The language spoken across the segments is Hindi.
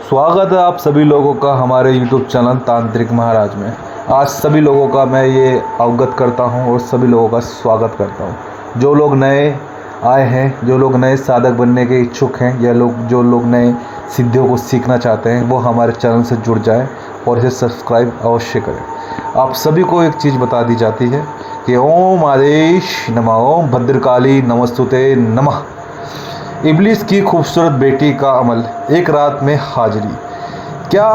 स्वागत है आप सभी लोगों का हमारे YouTube चैनल तांत्रिक महाराज में। आज सभी लोगों का मैं ये अवगत करता हूँ और सभी लोगों का स्वागत करता हूँ। जो लोग नए आए हैं, जो लोग नए साधक बनने के इच्छुक हैं या जो लोग नए सिद्धियों को सीखना चाहते हैं, वो हमारे चैनल से जुड़ जाएं और इसे सब्सक्राइब अवश्य करें। आप सभी को एक चीज़ बता दी जाती है कि ओम आदेश नमः, ओम भद्रकाली नमस्तुते नमः। इब्लीस की खूबसूरत बेटी का अमल, एक रात में हाजिरी। क्या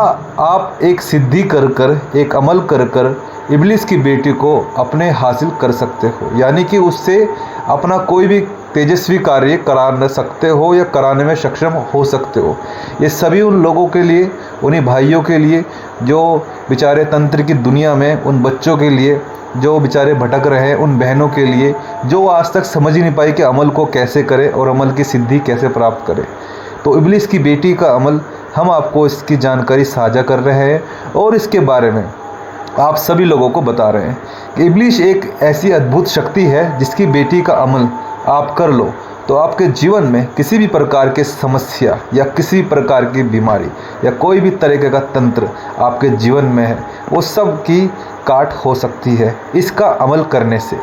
आप एक सिद्धि कर एक अमल कर इब्लीस की बेटी को अपने हासिल कर सकते हो, यानी कि उससे अपना कोई भी तेजस्वी कार्य करा न सकते हो या कराने में सक्षम हो सकते हो। ये सभी उन लोगों के लिए, उन्हीं भाइयों के लिए जो बेचारे तंत्र की दुनिया में, उन बच्चों के लिए जो बेचारे भटक रहे हैं, उन बहनों के लिए जो आज तक समझ ही नहीं पाई कि अमल को कैसे करें और अमल की सिद्धि कैसे प्राप्त करें। तो इब्लीस की बेटी का अमल हम आपको इसकी जानकारी साझा कर रहे हैं और इसके बारे में आप सभी लोगों को बता रहे हैं कि इब्लीस एक ऐसी अद्भुत शक्ति है जिसकी बेटी का अमल आप कर लो तो आपके जीवन में किसी भी प्रकार की समस्या या किसी भी प्रकार की बीमारी या कोई भी तरीके का तंत्र आपके जीवन में है, वो सब की काट हो सकती है इसका अमल करने से।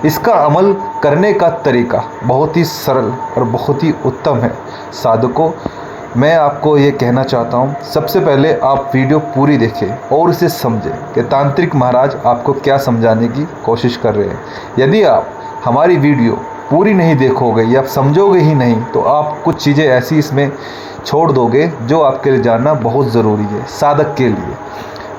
इसका अमल करने का तरीका बहुत ही सरल और बहुत ही उत्तम है। साधकों, मैं आपको ये कहना चाहता हूँ, सबसे पहले आप वीडियो पूरी देखें और इसे समझें कि तांत्रिक महाराज आपको क्या समझाने की कोशिश कर रहे हैं। यदि आप हमारी वीडियो पूरी नहीं देखोगे या समझोगे ही नहीं तो आप कुछ चीज़ें ऐसी इसमें छोड़ दोगे जो आपके लिए जानना बहुत ज़रूरी है। साधक के लिए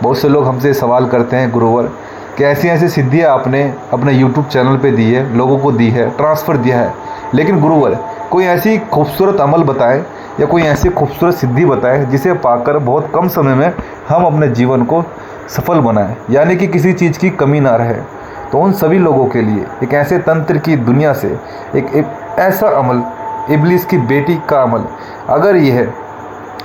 बहुत से लोग हमसे सवाल करते हैं, गुरुवर कि ऐसी ऐसी सिद्धियाँ आपने अपने YouTube चैनल पे दी है, लोगों को दी है, ट्रांसफ़र दिया है, लेकिन गुरुवर कोई ऐसी खूबसूरत अमल बताएं या कोई ऐसी खूबसूरत सिद्धि बताएं जिसे पाकर बहुत कम समय में हम अपने जीवन को सफल बनाएं, यानी कि किसी चीज़ की कमी ना रहे। तो उन सभी लोगों के लिए एक ऐसे तंत्र की दुनिया से एक ऐसा अमल, इब्लीस की बेटी का अमल, अगर यह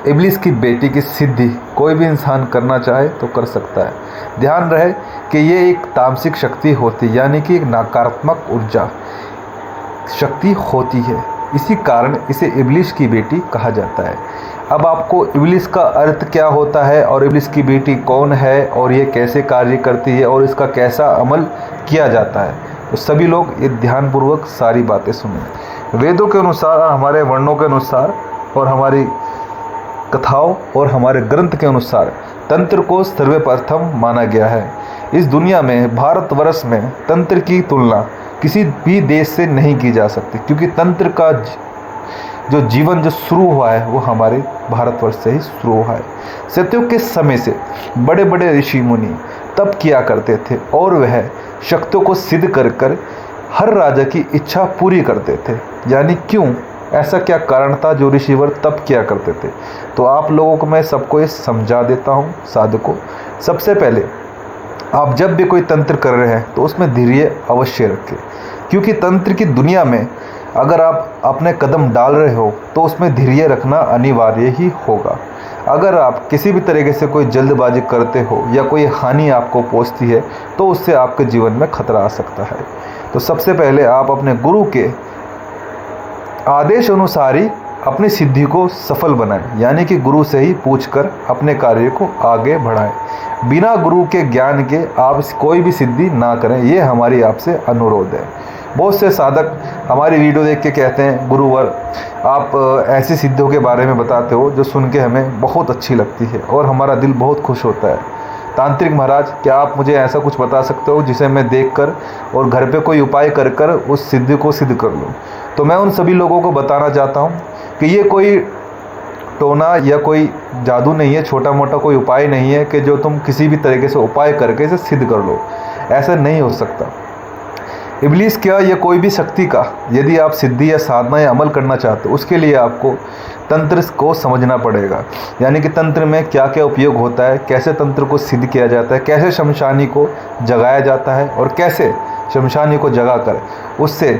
इब्लीस की बेटी की सिद्धि कोई भी इंसान करना चाहे तो कर सकता है। ध्यान रहे कि ये एक तामसिक शक्ति होती है, यानी कि एक नकारात्मक ऊर्जा शक्ति होती है, इसी कारण इसे इब्लीस की बेटी कहा जाता है। अब आपको इब्लीस का अर्थ क्या होता है और इब्लीस की बेटी कौन है और ये कैसे कार्य करती है और इसका कैसा अमल किया जाता है, तो सभी लोग ये ध्यानपूर्वक सारी बातें सुनें। वेदों के अनुसार, हमारे वर्णों के अनुसार और हमारी कथाओं और हमारे ग्रंथ के अनुसार तंत्र को सर्वप्रथम माना गया है। इस दुनिया में, भारतवर्ष में तंत्र की तुलना किसी भी देश से नहीं की जा सकती, क्योंकि तंत्र का जो जीवन जो शुरू हुआ है वो हमारे भारतवर्ष से ही शुरू हुआ है। सतयुग के समय से बड़े बड़े ऋषि मुनि तप किया करते थे और वह शक्तियों को सिद्ध कर हर राजा की इच्छा पूरी करते थे। यानी क्यों, ऐसा क्या कारण था जो ऋषिवर तप किया करते थे, तो आप लोगों को मैं सबको ये समझा देता हूँ। साधकों, सबसे पहले आप जब भी कोई तंत्र कर रहे हैं तो उसमें धैर्य अवश्य रखें, क्योंकि तंत्र की दुनिया में अगर आप अपने कदम डाल रहे हो तो उसमें धैर्य रखना अनिवार्य ही होगा। अगर आप किसी भी तरीके से कोई जल्दबाजी करते हो या कोई हानि आपको पहुंचती है तो उससे आपके जीवन में खतरा आ सकता है। तो सबसे पहले आप अपने गुरु के आदेश अनुसार ही अपनी सिद्धि को सफल बनाएं, यानी कि गुरु से ही पूछकर अपने कार्य को आगे बढ़ाएं। बिना गुरु के ज्ञान के आप कोई भी सिद्धि ना करें, ये हमारी आपसे अनुरोध है। बहुत से साधक हमारी वीडियो देख के कहते हैं, गुरुवर आप ऐसी सिद्धियों के बारे में बताते हो जो सुन के हमें बहुत अच्छी लगती है और हमारा दिल बहुत खुश होता है। तांत्रिक महाराज, क्या आप मुझे ऐसा कुछ बता सकते हो जिसे मैं देखकर और घर पे कोई उपाय कर उस सिद्धि को सिद्ध कर लूँ? तो मैं उन सभी लोगों को बताना चाहता हूँ कि ये कोई टोना या कोई जादू नहीं है, छोटा मोटा कोई उपाय नहीं है कि जो तुम किसी भी तरीके से उपाय करके इसे सिद्ध कर लो। ऐसा नहीं हो सकता। इब्लीस क्या, ये कोई भी शक्ति का यदि आप सिद्धि या साधना या अमल करना चाहते हो, उसके लिए आपको तंत्र को समझना पड़ेगा, यानी कि तंत्र में क्या क्या उपयोग होता है, कैसे तंत्र को सिद्ध किया जाता है, कैसे शमशानी को जगाया जाता है और कैसे शमशानी को जगाकर उससे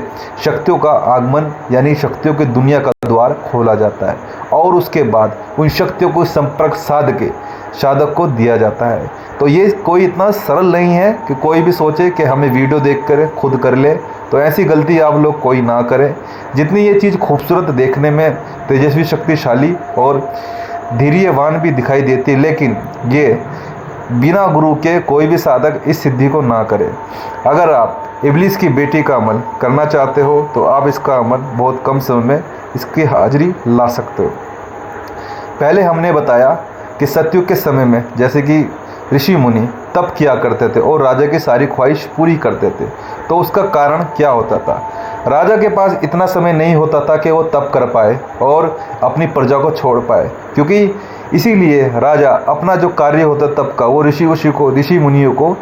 शक्तियों का आगमन यानी शक्तियों की दुनिया का द्वार खोला जाता है और उसके बाद उन शक्तियों को संपर्क साध के साधक को दिया जाता है। तो ये कोई इतना सरल नहीं है कि कोई भी सोचे कि हमें वीडियो देख कर खुद कर ले, तो ऐसी गलती आप लोग कोई ना करें। जितनी ये चीज़ खूबसूरत, देखने में तेजस्वी, शक्तिशाली और धैर्यवान भी दिखाई देती है, लेकिन ये बिना गुरु के कोई भी साधक इस सिद्धि को ना करे। अगर आप इब्लीस की बेटी का अमल करना चाहते हो तो आप इसका अमल बहुत कम समय में इसकी हाजिरी ला सकते हो। पहले हमने बताया कि सतयुग के समय में जैसे कि ऋषि मुनि तप किया करते थे और राजा की सारी ख्वाहिश पूरी करते थे, तो उसका कारण क्या होता था? राजा के पास इतना समय नहीं होता था कि वो तप कर पाए और अपनी प्रजा को छोड़ पाए, क्योंकि इसीलिए राजा अपना जो कार्य होता तप का वो ऋषि मुनियों को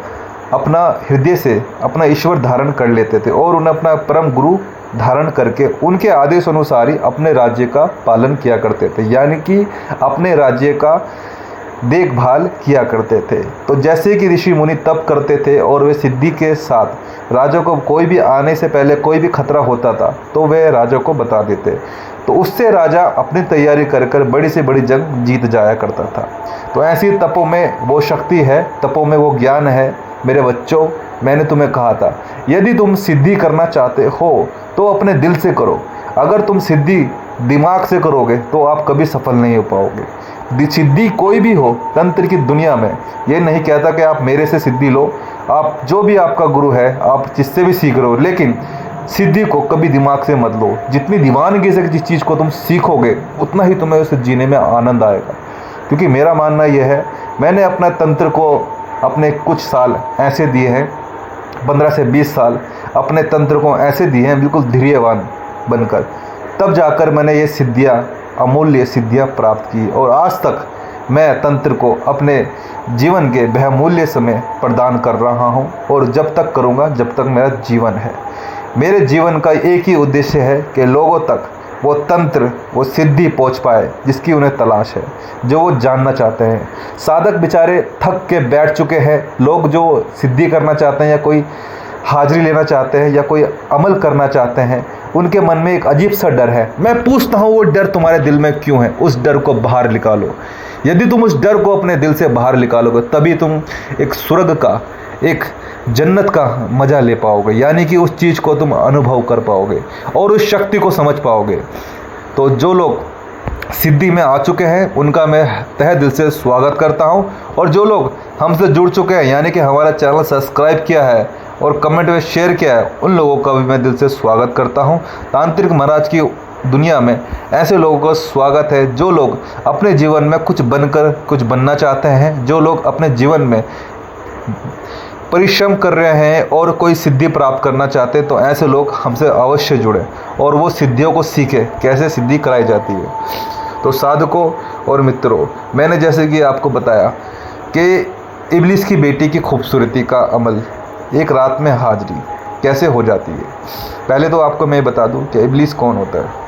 अपना हृदय से अपना ईश्वर धारण कर लेते थे और उन्हें अपना परम गुरु धारण करके उनके आदेश अनुसार ही अपने राज्य का पालन किया करते थे, यानी कि अपने राज्य का देखभाल किया करते थे। तो जैसे कि ऋषि मुनि तप करते थे और वे सिद्धि के साथ राजा को कोई भी आने से पहले कोई भी खतरा होता था तो वे राजा को बता देते, तो उससे राजा अपनी तैयारी कर कर बड़ी से बड़ी जंग जीत जाया करता था। तो ऐसी तपों में वो शक्ति है, तपों में वो ज्ञान है। मेरे बच्चों, मैंने तुम्हें कहा था यदि तुम सिद्धि करना चाहते हो तो अपने दिल से करो। अगर तुम सिद्धि दिमाग से करोगे तो आप कभी सफल नहीं हो पाओगे। सिद्धि कोई भी हो तंत्र की दुनिया में, ये नहीं कहता कि आप मेरे से सिद्धि लो, आप जो भी आपका गुरु है आप जिससे भी सीख रहे हो, लेकिन सिद्धि को कभी दिमाग से मत लो। जितनी दीवानगी से जिस चीज़ को तुम सीखोगे उतना ही तुम्हें उसे जीने में आनंद आएगा। क्योंकि मेरा मानना यह है, मैंने अपना तंत्र को अपने कुछ साल ऐसे दिए हैं, 15 से 20 साल अपने तंत्र को ऐसे दिए हैं बिल्कुल धैर्यवान बनकर, तब जाकर मैंने ये सिद्धियाँ, अमूल्य सिद्धियाँ प्राप्त की और आज तक मैं तंत्र को अपने जीवन के बहुमूल्य समय प्रदान कर रहा हूँ और जब तक करूँगा जब तक मेरा जीवन है। मेरे जीवन का एक ही उद्देश्य है कि लोगों तक वो तंत्र, वो सिद्धि पहुँच पाए जिसकी उन्हें तलाश है, जो वो जानना चाहते हैं। साधक बेचारे थक के बैठ चुके हैं, लोग जो सिद्धि करना चाहते हैं या कोई हाजिरी लेना चाहते हैं या कोई अमल करना चाहते हैं, उनके मन में एक अजीब सा डर है। मैं पूछता हूँ वो डर तुम्हारे दिल में क्यों है? उस डर को बाहर निकालो। यदि तुम उस डर को अपने दिल से बाहर निकालोगे तभी तुम एक स्वर्ग का, एक जन्नत का मज़ा ले पाओगे, यानी कि उस चीज़ को तुम अनुभव कर पाओगे और उस शक्ति को समझ पाओगे। तो जो लोग सिद्धि में आ चुके हैं उनका मैं तहे दिल से स्वागत करता हूं, और जो लोग हमसे जुड़ चुके हैं यानी कि हमारा चैनल सब्सक्राइब किया है और कमेंट में शेयर किया है, उन लोगों का भी मैं दिल से स्वागत करता हूं। तांत्रिक महाराज की दुनिया में ऐसे लोगों का स्वागत है जो लोग अपने जीवन में कुछ बनकर कुछ बनना चाहते हैं, जो लोग अपने जीवन में परिश्रम कर रहे हैं और कोई सिद्धि प्राप्त करना चाहते हैं। तो ऐसे लोग हमसे अवश्य जुड़े और वो सिद्धियों को सीखें कैसे सिद्धि कराई जाती है। तो साधकों और मित्रों, मैंने जैसे कि आपको बताया कि इब्लीस की बेटी की खूबसूरती का अमल, एक रात में हाजिरी कैसे हो जाती है। पहले तो आपको मैं बता दूं कि इब्लीस कौन होता है।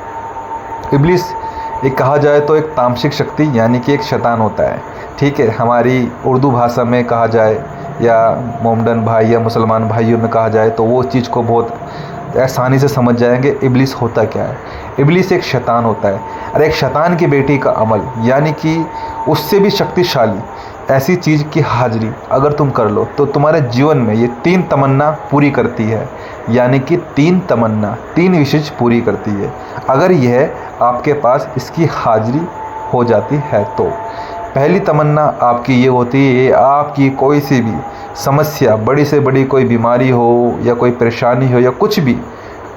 इब्लीस एक कहा जाए तो एक तामसिक शक्ति यानी कि एक शैतान होता है, ठीक है। हमारी उर्दू भाषा में कहा जाए या मोमडन भाई या मुसलमान भाइयों में कहा जाए तो वो चीज़ को बहुत आसानी से समझ जाएंगे इब्लीस होता क्या है। इब्लीस एक शैतान होता है, और एक शैतान की बेटी का अमल यानी कि उससे भी शक्तिशाली ऐसी चीज़ की हाजिरी अगर तुम कर लो तो तुम्हारे जीवन में ये 3 तमन्ना पूरी करती है, यानी कि 3 तमन्ना, 3 विशेष पूरी करती है अगर यह आपके पास इसकी हाजिरी हो जाती है। तो पहली तमन्ना आपकी ये होती है, आपकी कोई सी भी समस्या, बड़ी से बड़ी कोई बीमारी हो या कोई परेशानी हो या कुछ भी,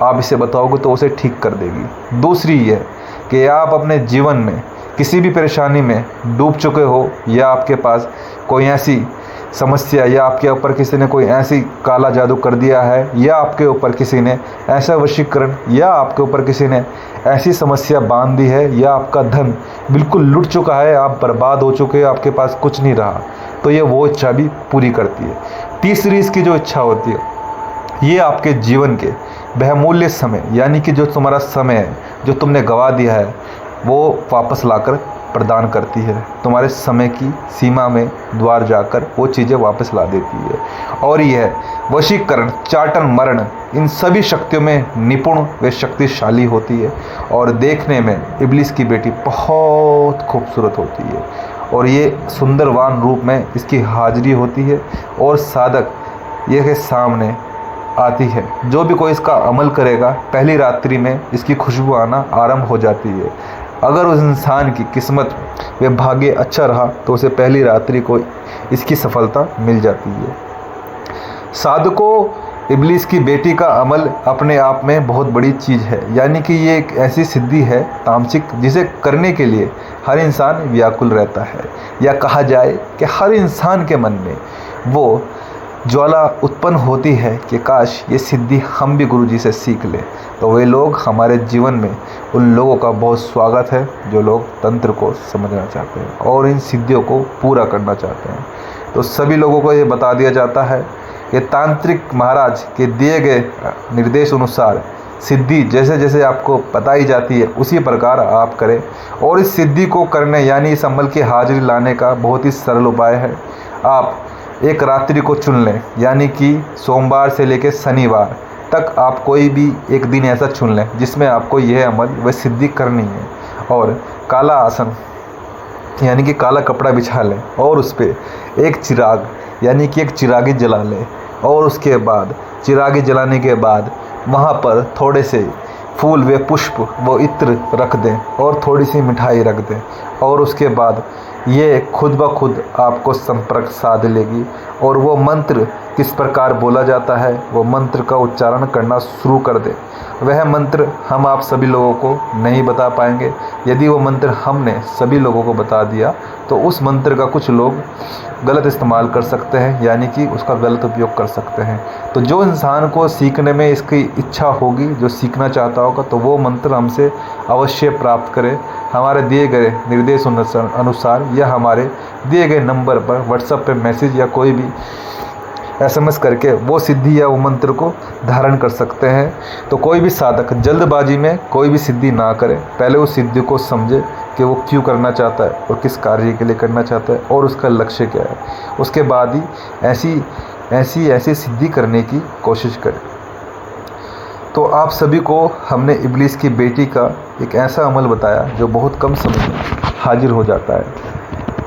आप इसे बताओगे तो उसे ठीक कर देगी। दूसरी ये कि आप अपने जीवन में किसी भी परेशानी में डूब चुके हो या आपके पास कोई ऐसी समस्या या आपके ऊपर किसी ने कोई ऐसी काला जादू कर दिया है या आपके ऊपर किसी ने ऐसा वशीकरण या आपके ऊपर किसी ने ऐसी समस्या बांध दी है या आपका धन बिल्कुल लुट चुका है, आप बर्बाद हो चुके हैं, आपके पास कुछ नहीं रहा, तो ये वो इच्छा भी पूरी करती है। तीसरी इसकी जो इच्छा होती है ये आपके जीवन के बहुमूल्य समय यानी कि जो तुम्हारा समय है जो तुमने गवा दिया है वो वापस लाकर प्रदान करती है। तुम्हारे समय की सीमा में द्वार जाकर वो चीज़ें वापस ला देती है। और यह वशीकरण, चाटन, मरण, इन सभी शक्तियों में निपुण व शक्तिशाली होती है और देखने में इब्लीस की बेटी बहुत खूबसूरत होती है और ये सुंदरवान रूप में इसकी हाजिरी होती है और साधक ये के सामने आती है। जो भी कोई इसका अमल करेगा पहली रात्रि में इसकी खुशबू आना आरंभ हो जाती है। अगर उस इंसान की किस्मत व भाग्य अच्छा रहा तो उसे पहली रात्रि को इसकी सफलता मिल जाती है। साधकों, इब्लीस की बेटी का अमल अपने आप में बहुत बड़ी चीज़ है, यानी कि ये एक ऐसी सिद्धि है तामसिक जिसे करने के लिए हर इंसान व्याकुल रहता है, या कहा जाए कि हर इंसान के मन में वो ज्वाला उत्पन्न होती है कि काश ये सिद्धि हम भी गुरुजी से सीख लें। तो वे लोग हमारे जीवन में उन लोगों का बहुत स्वागत है जो लोग तंत्र को समझना चाहते हैं और इन सिद्धियों को पूरा करना चाहते हैं। तो सभी लोगों को ये बता दिया जाता है कि तांत्रिक महाराज के दिए गए निर्देश अनुसार सिद्धि जैसे जैसे आपको बताई जाती है उसी प्रकार आप करें। और इस सिद्धि को करने यानी इस अमल की हाजिरी लाने का बहुत ही सरल उपाय है। आप एक रात्रि को चुन लें, यानी कि सोमवार से लेकर शनिवार तक आप कोई भी एक दिन ऐसा चुन लें जिसमें आपको यह अमल व सिद्धि करनी है। और काला आसन यानी कि काला कपड़ा बिछा लें और उस पर एक चिराग यानी कि एक चिरागी जला लें। और उसके बाद चिरागी जलाने के बाद वहाँ पर थोड़े से फूल व पुष्प व इत्र रख दें और थोड़ी सी मिठाई रख दें। और उसके बाद ये खुद ब खुद आपको संपर्क साध लेगी। और वो मंत्र किस प्रकार बोला जाता है वो मंत्र का उच्चारण करना शुरू कर दें। वह मंत्र हम आप सभी लोगों को नहीं बता पाएंगे। यदि वो मंत्र हमने सभी लोगों को बता दिया तो उस मंत्र का कुछ लोग गलत इस्तेमाल कर सकते हैं, यानी कि उसका गलत उपयोग कर सकते हैं। तो जो इंसान को सीखने में इसकी इच्छा होगी, जो सीखना चाहता होगा, तो वो मंत्र हमसे अवश्य प्राप्त करे। हमारे दिए गए निर्देश अनुसार या हमारे दिए गए नंबर पर व्हाट्सएप पे मैसेज या कोई भी SMS करके वो सिद्धि या वो मंत्र को धारण कर सकते हैं। तो कोई भी साधक जल्दबाजी में कोई भी सिद्धि ना करे, पहले उस सिद्धि को समझे कि वो क्यों करना चाहता है और किस कार्य के लिए करना चाहता है और उसका लक्ष्य क्या है। उसके बाद ही ऐसी सिद्धि करने की कोशिश करें। तो आप सभी को हमने इब्लीस की बेटी का एक ऐसा अमल बताया जो बहुत कम समय में हाजिर हो जाता है।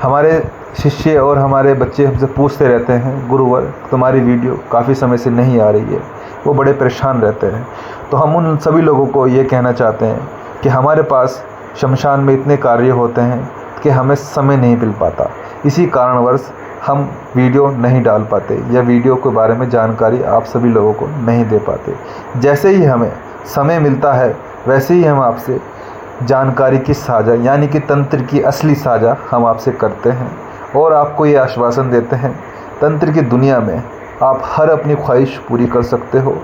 हमारे शिष्य और हमारे बच्चे हमसे पूछते रहते हैं, गुरुवर तुम्हारी वीडियो काफ़ी समय से नहीं आ रही है, वो बड़े परेशान रहते हैं। तो हम उन सभी लोगों को ये कहना चाहते हैं कि हमारे पास शमशान में इतने कार्य होते हैं कि हमें समय नहीं मिल पाता। इसी कारणवश हम वीडियो नहीं डाल पाते या वीडियो के बारे में जानकारी आप सभी लोगों को नहीं दे पाते। जैसे ही हमें समय मिलता है वैसे ही हम आपसे जानकारी की साझा यानी कि तंत्र की असली साझा हम आपसे करते हैं और आपको ये आश्वासन देते हैं, तंत्र की दुनिया में आप हर अपनी ख्वाहिश पूरी कर सकते हो।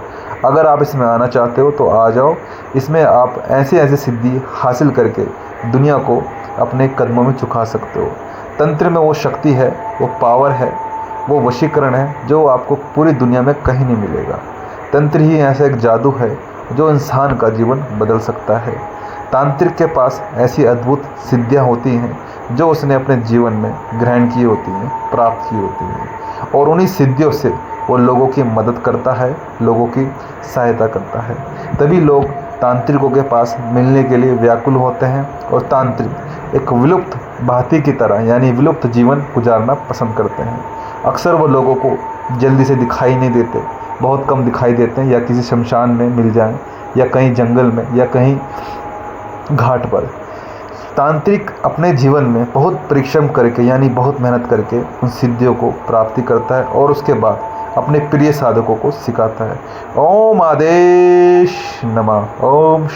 अगर आप इसमें आना चाहते हो तो आ जाओ। इसमें आप ऐसे सिद्धि हासिल करके दुनिया को अपने कदमों में झुका सकते हो। तंत्र में वो शक्ति है, वो पावर है, वो वशीकरण है जो आपको पूरी दुनिया में कहीं नहीं मिलेगा। तंत्र ही ऐसा एक जादू है जो इंसान का जीवन बदल सकता है। तांत्रिक के पास ऐसी अद्भुत सिद्धियां होती हैं जो उसने अपने जीवन में ग्रहण की होती हैं, प्राप्त की होती हैं, और उन्हीं सिद्धियों से वो लोगों की मदद करता है, लोगों की सहायता करता है। तभी लोग तांत्रिकों के पास मिलने के लिए व्याकुल होते हैं और तांत्रिक एक विलुप्त भांति की तरह यानी विलुप्त जीवन गुजारना पसंद करते हैं। अक्सर वो लोगों को जल्दी से दिखाई नहीं देते, बहुत कम दिखाई देते हैं, या किसी शमशान में मिल जाएं या कहीं जंगल में या कहीं घाट पर। तांत्रिक अपने जीवन में बहुत परिश्रम करके यानी बहुत मेहनत करके उन सिद्धियों को प्राप्ति करता है और उसके बाद अपने प्रिय साधकों को सिखाता है। ओम आदेश नमः। ओम